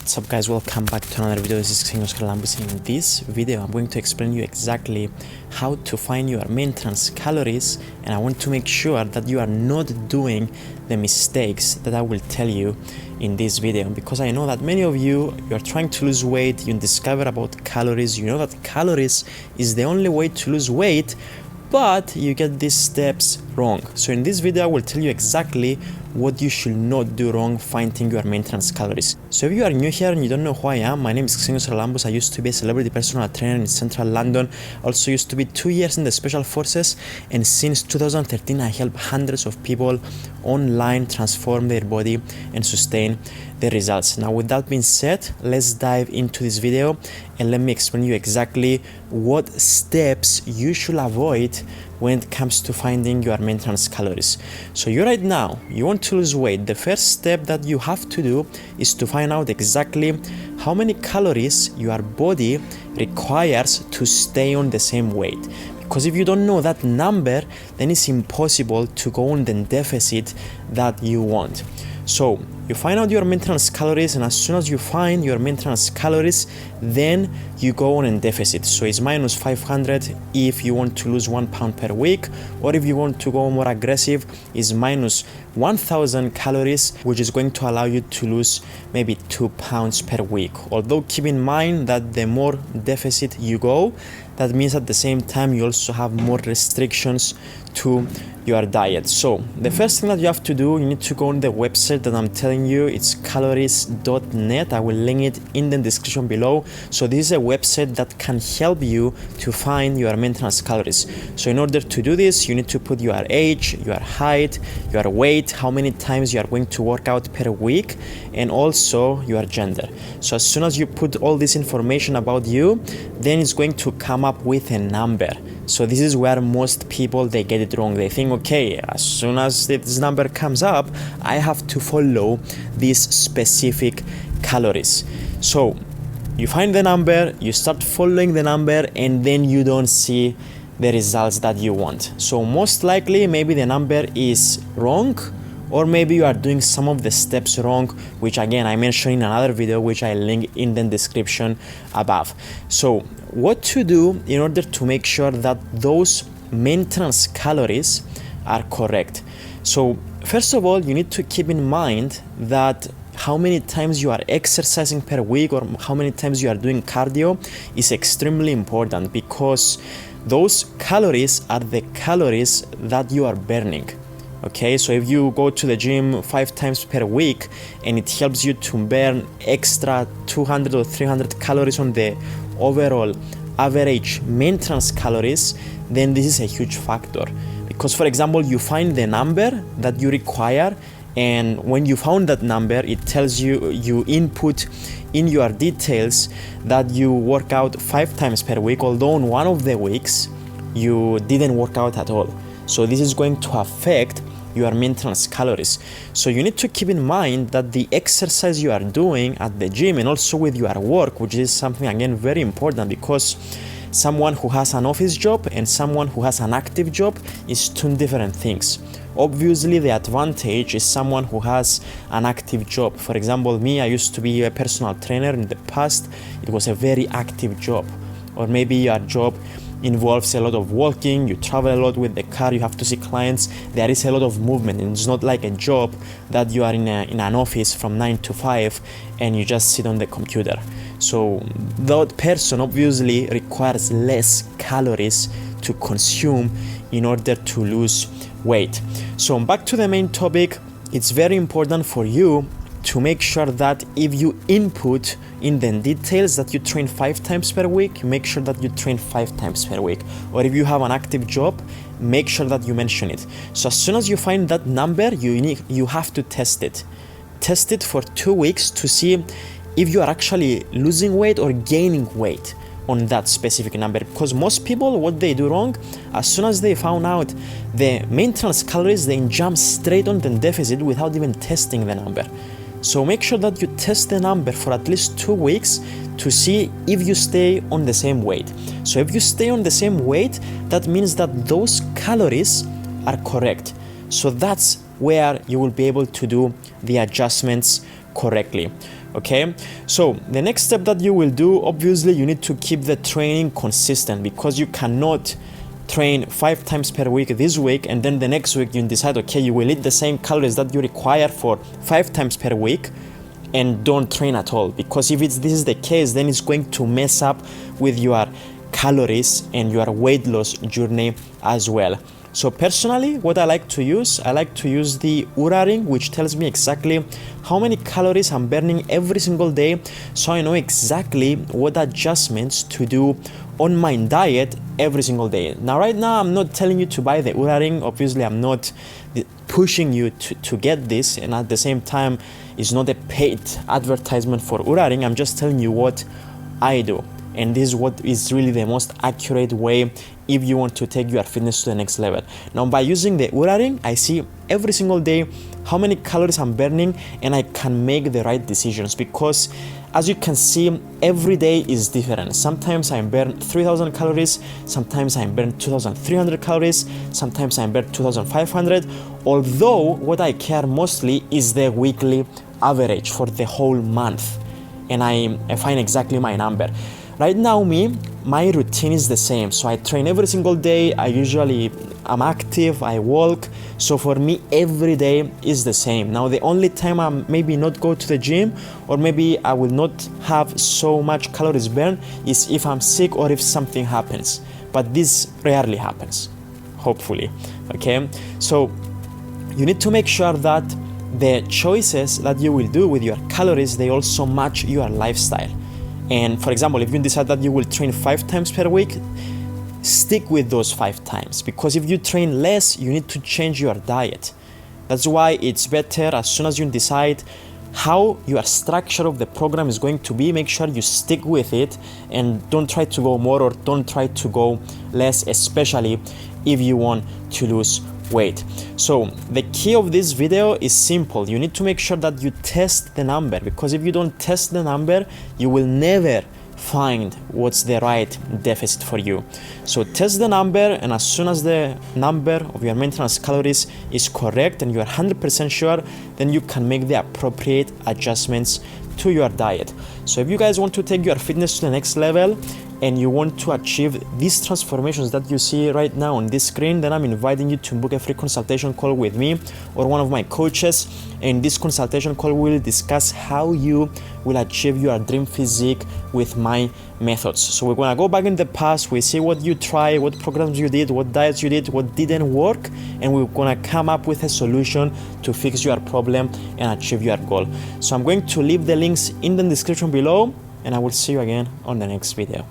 What's up guys, welcome back to another video. This is Xenios. In this video I'm going to explain you exactly how to find your maintenance calories, and I want to make sure that you are not doing the mistakes that I will tell you in this video, because I know that many of you are trying to lose weight, you discover about calories, you know that calories is the only way to lose weight, but you get these steps wrong. So in this video I will tell you exactly what you should not do wrong finding your maintenance calories. So if you are new here and you don't know who I am, my name is Xenios. I used to be a celebrity personal trainer in central London. Also used to be 2 years in the special forces, and since 2013 I help hundreds of people online transform their body and sustain their results. Now with that being said, let's dive into this video and let me explain you exactly what steps you should avoid when it comes to finding your maintenance calories. So you right now, you want to lose weight. The first step that you have to do is to find out exactly how many calories your body requires to stay on the same weight. Because if you don't know that number, then it's impossible to go on the deficit that you want. So you find out your maintenance calories, and as soon as you find your maintenance calories, then you go on a deficit. So it's minus 500 if you want to lose 1 pound per week, or if you want to go more aggressive, is minus 1000 calories, which is going to allow you to lose maybe 2 pounds per week. Although keep in mind that the more deficit you go, that means at the same time you also have more restrictions to your diet. So the first thing that you have to do, you need to go on the website that I'm telling you. It's calories.net. I will link it in the description below. So this is a website that can help you to find your maintenance calories. So in order to do this, you need to put your age, your height, your weight, how many times you are going to work out per week, and also your gender. So as soon as you put all this information about you, then it's going to come up with a number. So this is where most people, they get it wrong. They think, okay, as soon as this number comes up, I have to follow these specific calories. So you find the number, you start following the number, and then you don't see the results that you want. So most likely, maybe the number is wrong, or maybe you are doing some of the steps wrong, which again I mentioned in another video, which I link in the description above. So what to do in order to make sure that those maintenance calories are correct. So first of all, you need to keep in mind that how many times you are exercising per week, or how many times you are doing cardio, is extremely important, because those calories are the calories that you are burning. Okay, so if you go to the gym 5 times per week and it helps you to burn extra 200 or 300 calories on the overall average maintenance calories, then this is a huge factor. Because for example, you find the number that you require, and when you found that number, it tells you, you input in your details that you work out 5 times per week, although on one of the weeks you didn't work out at all. So this is going to affect your maintenance calories. So you need to keep in mind that the exercise you are doing at the gym, and also with your work, which is something again very important, because someone who has an office job and someone who has an active job is 2 different things. Obviously the advantage is someone who has an active job. For example, me, I used to be a personal trainer in the past. It was a very active job. Or maybe your job involves a lot of walking, you travel a lot with the car, you have to see clients, there is a lot of movement, and it's not like a job that you are in an office from 9 to 5 and you just sit on the computer. So that person obviously requires less calories to consume in order to lose weight. So back to the main topic, it's very important for you to make sure that if you input in the details that you train 5 times per week, you make sure that you train 5 times per week. Or if you have an active job, make sure that you mention it. So as soon as you find that number, you have to test it. Test it for 2 weeks to see if you are actually losing weight or gaining weight on that specific number. Because most people, what they do wrong, as soon as they found out the maintenance calories, they jump straight on the deficit without even testing the number. So make sure that you test the number for at least 2 weeks to see if you stay on the same weight. So if you stay on the same weight, that means that those calories are correct. So that's where you will be able to do the adjustments correctly. Okay, so the next step that you will do, obviously you need to keep the training consistent, because you cannot train 5 times per week this week and then the next week you decide, okay, you will eat the same calories that you require for 5 times per week and don't train at all. Because if this is the case, then it's going to mess up with your calories and your weight loss journey as well. So personally, what I like to use the Oura ring, which tells me exactly how many calories I'm burning every single day, so I know exactly what adjustments to do on my diet every single day. Now, right now, I'm not telling you to buy the Oura ring. Obviously, I'm not pushing you to get this, and at the same time, it's not a paid advertisement for Oura ring. I'm just telling you what I do. And this is what is really the most accurate way if you want to take your fitness to the next level. Now, by using the Oura ring, I see every single day how many calories I'm burning, and I can make the right decisions, because as you can see, every day is different. Sometimes I burn 3,000 calories, sometimes I burn 2,300 calories, sometimes I burn 2,500. Although what I care mostly is the weekly average for the whole month, and I find exactly my number. Right now, my routine is the same. So I train every single day. I'm active, I walk. So for me, every day is the same. Now, the only time I maybe not go to the gym, or maybe I will not have so much calories burned, is if I'm sick or if something happens. But this rarely happens, hopefully. Okay, so you need to make sure that the choices that you will do with your calories, they also match your lifestyle. And for example, if you decide that you will train 5 times per week, stick with those 5 times, because if you train less, you need to change your diet. That's why it's better, as soon as you decide how your structure of the program is going to be, make sure you stick with it and don't try to go more or don't try to go less, especially if you want to lose weight. So the key of this video is simple. You need to make sure that you test the number, because if you don't test the number, you will never find what's the right deficit for you. So test the number, and as soon as the number of your maintenance calories is correct and you are 100% sure, then you can make the appropriate adjustments to your diet. So if you guys want to take your fitness to the next level and you want to achieve these transformations that you see right now on this screen, then I'm inviting you to book a free consultation call with me or one of my coaches. In this consultation call, we'll discuss how you will achieve your dream physique with my methods. So we're gonna go back in the past, we see what you tried, what programs you did, what diets you did, what didn't work, and we're gonna come up with a solution to fix your problem and achieve your goal. So I'm going to leave the links in the description below, and I will see you again on the next video.